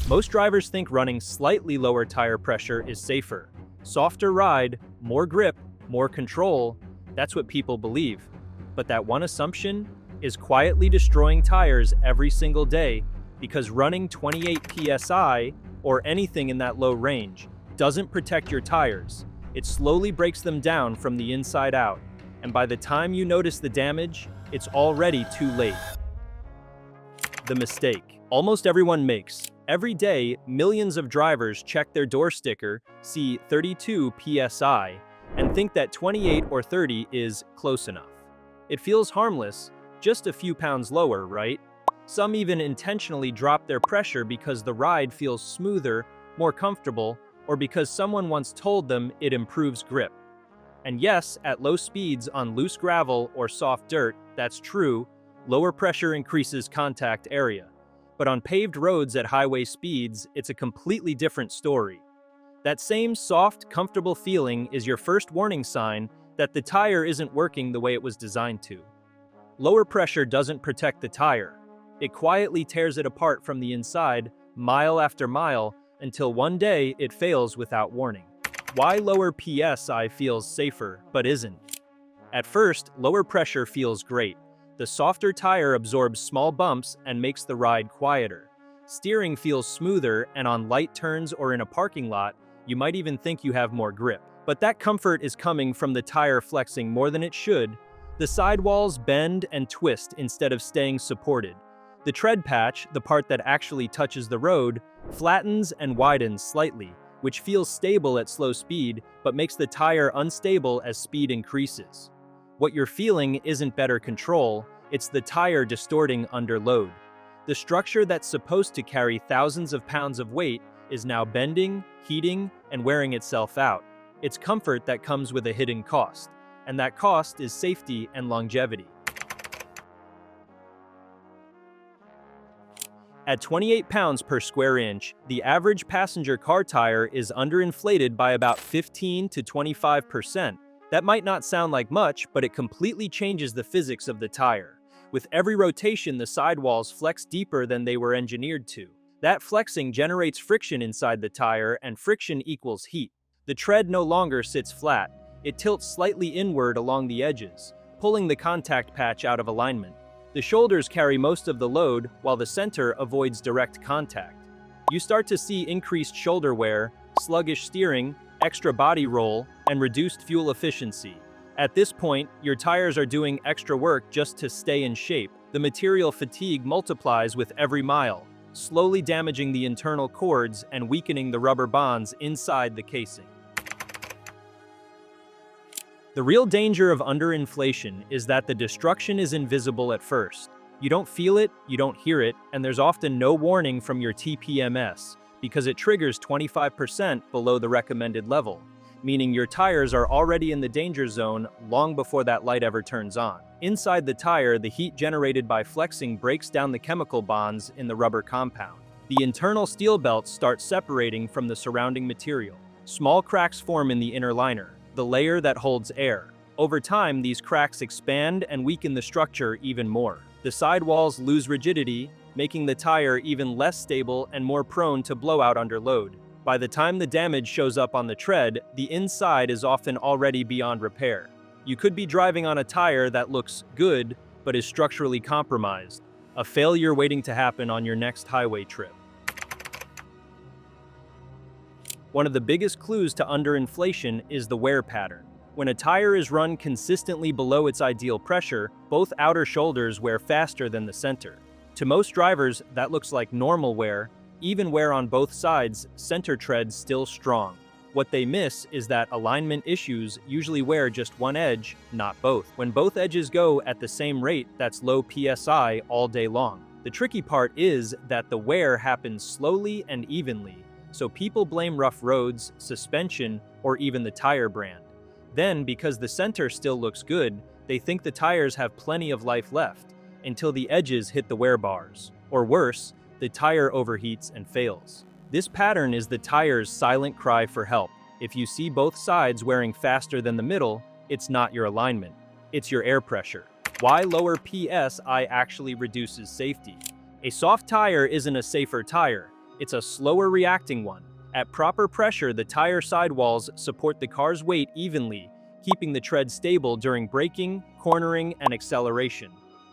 Most drivers think running slightly lower tire pressure is safer. Softer ride, more grip, more control, that's what people believe. But that one assumption is quietly destroying tires every single day because running 28 PSI, or anything in that low range, doesn't protect your tires. It slowly breaks them down from the inside out, and by the time you notice the damage, it's already too late. The mistake almost everyone makes. Every day, millions of drivers check their door sticker, see 32 PSI, and think that 28 or 30 is close enough. It feels harmless, just a few pounds lower, right? Some even intentionally drop their pressure because the ride feels smoother, more comfortable, or because someone once told them it improves grip. And yes, at low speeds on loose gravel or soft dirt, that's true, lower pressure increases contact area. But on paved roads at highway speeds, it's a completely different story. That same soft, comfortable feeling is your first warning sign that the tire isn't working the way it was designed to. Lower pressure doesn't protect the tire. It quietly tears it apart from the inside, mile after mile, until one day it fails without warning. Why lower PSI feels safer, but isn't? At first, lower pressure feels great. The softer tire absorbs small bumps and makes the ride quieter. Steering feels smoother, and on light turns or in a parking lot, you might even think you have more grip. But that comfort is coming from the tire flexing more than it should. The sidewalls bend and twist instead of staying supported. The tread patch, the part that actually touches the road, flattens and widens slightly, which feels stable at slow speed, but makes the tire unstable as speed increases. What you're feeling isn't better control, it's the tire distorting under load. The structure that's supposed to carry thousands of pounds of weight is now bending, heating, and wearing itself out. It's comfort that comes with a hidden cost, and that cost is safety and longevity. At 28 pounds per square inch, the average passenger car tire is underinflated by about 15 to 25%. That might not sound like much, but it completely changes the physics of the tire. With every rotation, the sidewalls flex deeper than they were engineered to. That flexing generates friction inside the tire, and friction equals heat. The tread no longer sits flat. It tilts slightly inward along the edges, pulling the contact patch out of alignment. The shoulders carry most of the load, while the center avoids direct contact. You start to see increased shoulder wear, sluggish steering, extra body roll, and reduced fuel efficiency. At this point, your tires are doing extra work just to stay in shape. The material fatigue multiplies with every mile, slowly damaging the internal cords and weakening the rubber bonds inside the casing. The real danger of underinflation is that the destruction is invisible at first. You don't feel it, you don't hear it, and there's often no warning from your TPMS because it triggers 25% below the recommended level, meaning your tires are already in the danger zone long before that light ever turns on. Inside the tire, the heat generated by flexing breaks down the chemical bonds in the rubber compound. The internal steel belts start separating from the surrounding material. Small cracks form in the inner liner, the layer that holds air. Over time, these cracks expand and weaken the structure even more. The sidewalls lose rigidity, making the tire even less stable and more prone to blowout under load. By the time the damage shows up on the tread, the inside is often already beyond repair. You could be driving on a tire that looks good, but is structurally compromised. A failure waiting to happen on your next highway trip. One of the biggest clues to underinflation is the wear pattern. When a tire is run consistently below its ideal pressure, both outer shoulders wear faster than the center. To most drivers, that looks like normal wear. Even wear on both sides, center tread's still strong. What they miss is that alignment issues usually wear just one edge, not both. When both edges go at the same rate, that's low PSI all day long. The tricky part is that the wear happens slowly and evenly, so people blame rough roads, suspension, or even the tire brand. Then, because the center still looks good, they think the tires have plenty of life left, until the edges hit the wear bars. Or worse, the tire overheats and fails. This pattern is the tire's silent cry for help. If you see both sides wearing faster than the middle, it's not your alignment, it's your air pressure. Why lower PSI actually reduces safety? A soft tire isn't a safer tire, It's a slower reacting one. At proper pressure, the tire sidewalls support the car's weight evenly, keeping the tread stable during braking, cornering, and acceleration.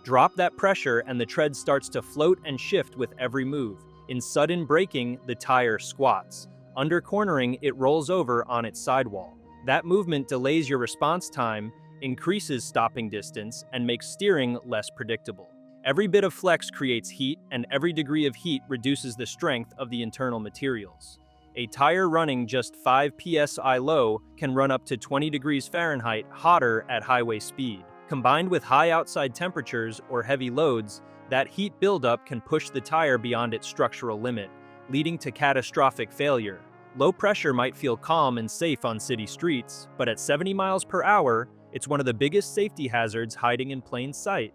Drop that pressure and the tread starts to float and shift with every move. In sudden braking, the tire squats. Under cornering, it rolls over on its sidewall. That movement delays your response time, increases stopping distance, and makes steering less predictable. Every bit of flex creates heat, and every degree of heat reduces the strength of the internal materials. A tire running just 5 PSI low can run up to 20 degrees Fahrenheit hotter at highway speed. Combined with high outside temperatures or heavy loads, that heat buildup can push the tire beyond its structural limit, leading to catastrophic failure. Low pressure might feel calm and safe on city streets, but at 70 miles per hour, it's one of the biggest safety hazards hiding in plain sight.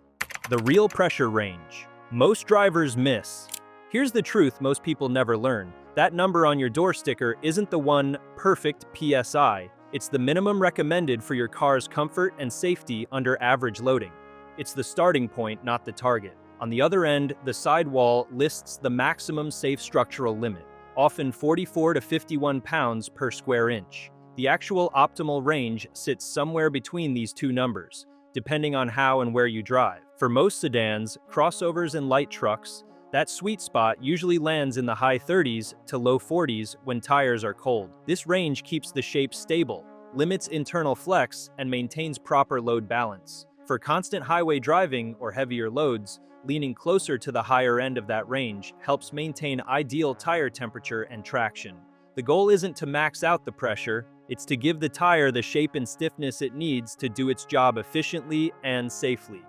The real pressure range. Most drivers miss. Here's the truth most people never learn. That number on your door sticker isn't the one perfect PSI. It's the minimum recommended for your car's comfort and safety under average loading. It's the starting point, not the target. On the other end, the sidewall lists the maximum safe structural limit, often 44 to 51 pounds per square inch. The actual optimal range sits somewhere between these two numbers, depending on how and where you drive. For most sedans, crossovers, and light trucks, that sweet spot usually lands in the high 30s to low 40s when tires are cold. This range keeps the shape stable, limits internal flex, and maintains proper load balance. For constant highway driving or heavier loads, leaning closer to the higher end of that range helps maintain ideal tire temperature and traction. The goal isn't to max out the pressure, it's to give the tire the shape and stiffness it needs to do its job efficiently and safely.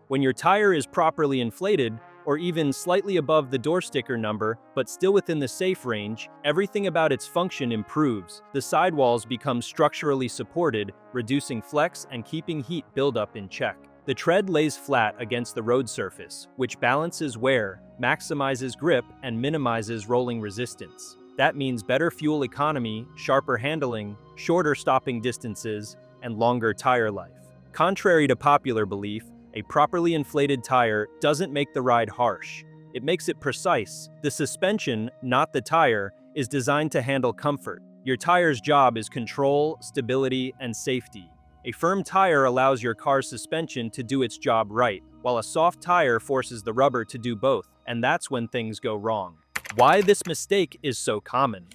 When your tire is properly inflated, or even slightly above the door sticker number, but still within the safe range, everything about its function improves. The sidewalls become structurally supported, reducing flex and keeping heat buildup in check. The tread lays flat against the road surface, which balances wear, maximizes grip, and minimizes rolling resistance. That means better fuel economy, sharper handling, shorter stopping distances, and longer tire life. Contrary to popular belief, a properly inflated tire doesn't make the ride harsh. It makes it precise. The suspension, not the tire, is designed to handle comfort. Your tire's job is control, stability, and safety. A firm tire allows your car's suspension to do its job right, while a soft tire forces the rubber to do both, and that's when things go wrong. Why this mistake is so common.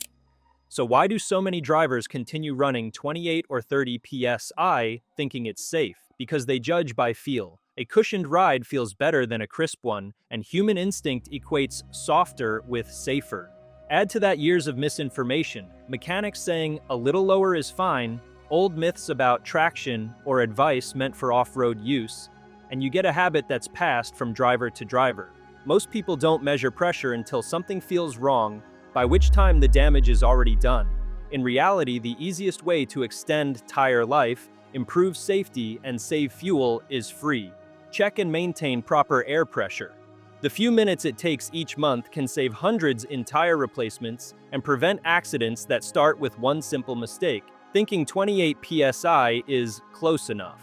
So why do so many drivers continue running 28 or 30 PSI thinking it's safe? Because they judge by feel. A cushioned ride feels better than a crisp one, and human instinct equates softer with safer. Add to that years of misinformation, mechanics saying a little lower is fine, old myths about traction or advice meant for off-road use, and you get a habit that's passed from driver to driver. Most people don't measure pressure until something feels wrong, by which time the damage is already done. In reality, the easiest way to extend tire life, improve safety, and save fuel is free. Check and maintain proper air pressure. The few minutes it takes each month can save hundreds in tire replacements and prevent accidents that start with one simple mistake. Thinking 28 PSI is close enough.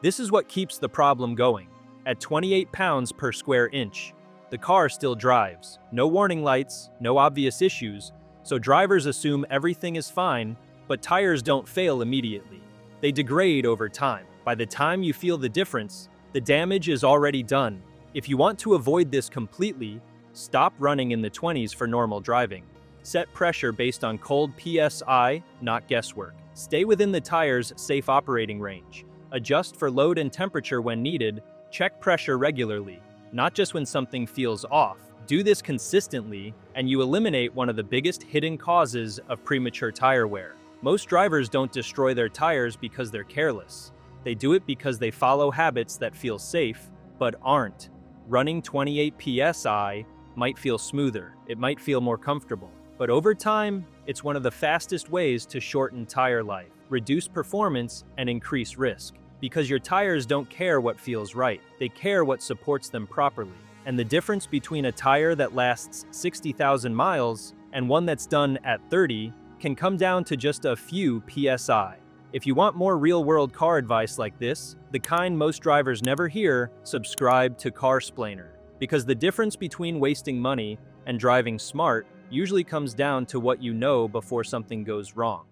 This is what keeps the problem going. At 28 pounds per square inch, the car still drives. No warning lights, no obvious issues, so drivers assume everything is fine, but tires don't fail immediately. They degrade over time. By the time you feel the difference, the damage is already done. If you want to avoid this completely, stop running in the 20s for normal driving. Set pressure based on cold PSI, not guesswork. Stay within the tire's safe operating range. Adjust for load and temperature when needed. Check pressure regularly, not just when something feels off. Do this consistently, and you eliminate one of the biggest hidden causes of premature tire wear. Most drivers don't destroy their tires because they're careless. They do it because they follow habits that feel safe, but aren't. Running 28 PSI might feel smoother, it might feel more comfortable, but over time, it's one of the fastest ways to shorten tire life, reduce performance, and increase risk. Because your tires don't care what feels right, they care what supports them properly. And the difference between a tire that lasts 60,000 miles and one that's done at 30 can come down to just a few PSI. If you want more real-world car advice like this, the kind most drivers never hear, subscribe to CarSplainer. Because the difference between wasting money and driving smart usually comes down to what you know before something goes wrong.